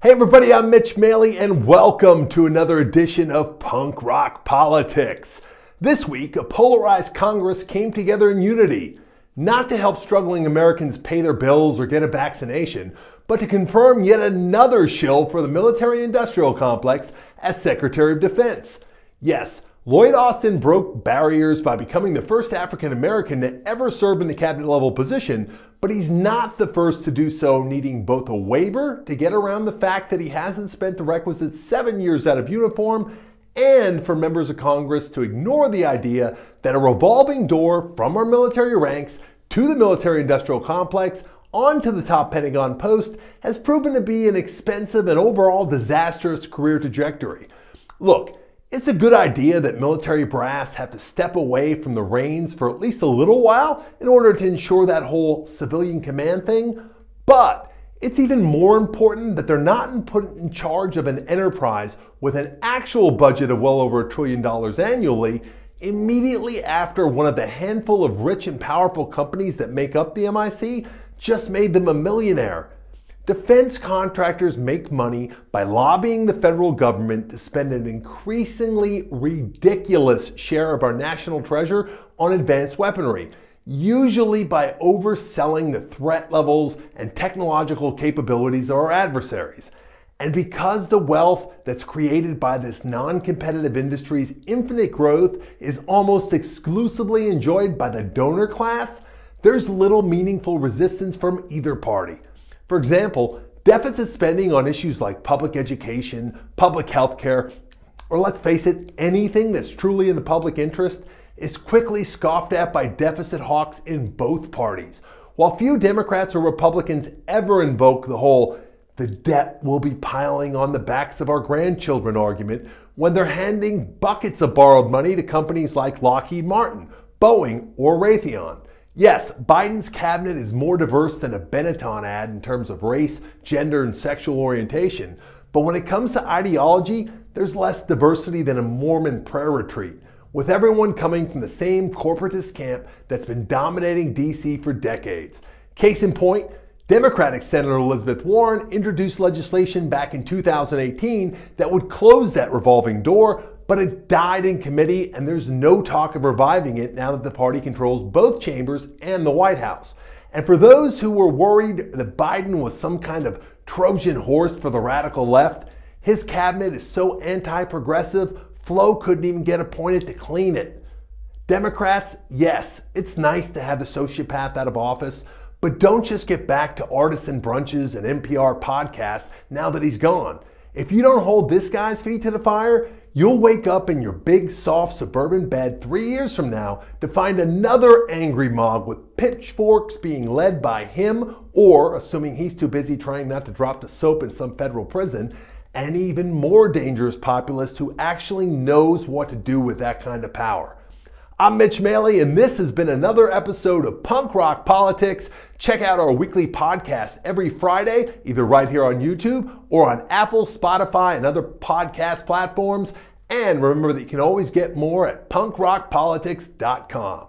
Hey everybody, I'm Mitch Maley and welcome to another edition of Punk Rock Politics. This week, a polarized Congress came together in unity, not to help struggling Americans pay their bills or get a vaccination, but to confirm yet another shill for the military-industrial complex as Secretary of Defense. Yes, Lloyd Austin broke barriers by becoming the first African American to ever serve in the cabinet level position, but he's not the first to do so, needing both a waiver to get around the fact that he hasn't spent the requisite 7 years out of uniform, and for members of Congress to ignore the idea that a revolving door from our military ranks to the military-industrial complex onto the top Pentagon post has proven to be an expensive and overall disastrous career trajectory. Look, it's a good idea that military brass have to step away from the reins for at least a little while in order to ensure that whole civilian command thing, but it's even more important that they're not put in charge of an enterprise with an actual budget of well over $1 trillion annually immediately after one of the handful of rich and powerful companies that make up the MIC just made them a millionaire. Defense contractors make money by lobbying the federal government to spend an increasingly ridiculous share of our national treasure on advanced weaponry, usually by overselling the threat levels and technological capabilities of our adversaries. And because the wealth that's created by this non-competitive industry's infinite growth is almost exclusively enjoyed by the donor class, there's little meaningful resistance from either party. For example, deficit spending on issues like public education, public health care, or let's face it, anything that's truly in the public interest is quickly scoffed at by deficit hawks in both parties. While few Democrats or Republicans ever invoke the debt will be piling on the backs of our grandchildren argument when they're handing buckets of borrowed money to companies like Lockheed Martin, Boeing, or Raytheon. Yes, Biden's cabinet is more diverse than a Benetton ad in terms of race, gender, and sexual orientation, but when it comes to ideology, there's less diversity than a Mormon prayer retreat, with everyone coming from the same corporatist camp that's been dominating DC for decades. Case in point, Democratic Senator Elizabeth Warren introduced legislation back in 2018 that would close that revolving door, but it died in committee and there's no talk of reviving it now that the party controls both chambers and the White House. And for those who were worried that Biden was some kind of Trojan horse for the radical left, his cabinet is so anti-progressive, Flo couldn't even get appointed to clean it. Democrats, yes, it's nice to have the sociopath out of office, but don't just get back to artisan brunches and NPR podcasts now that he's gone. If you don't hold this guy's feet to the fire, you'll wake up in your big, soft suburban bed 3 years from now to find another angry mob with pitchforks being led by him, or, assuming he's too busy trying not to drop the soap in some federal prison, an even more dangerous populist who actually knows what to do with that kind of power. I'm Mitch Maley, and this has been another episode of Punk Rock Politics. Check out our weekly podcast every Friday, either right here on YouTube or on Apple, Spotify, and other podcast platforms. And remember that you can always get more at punkrockpolitics.com.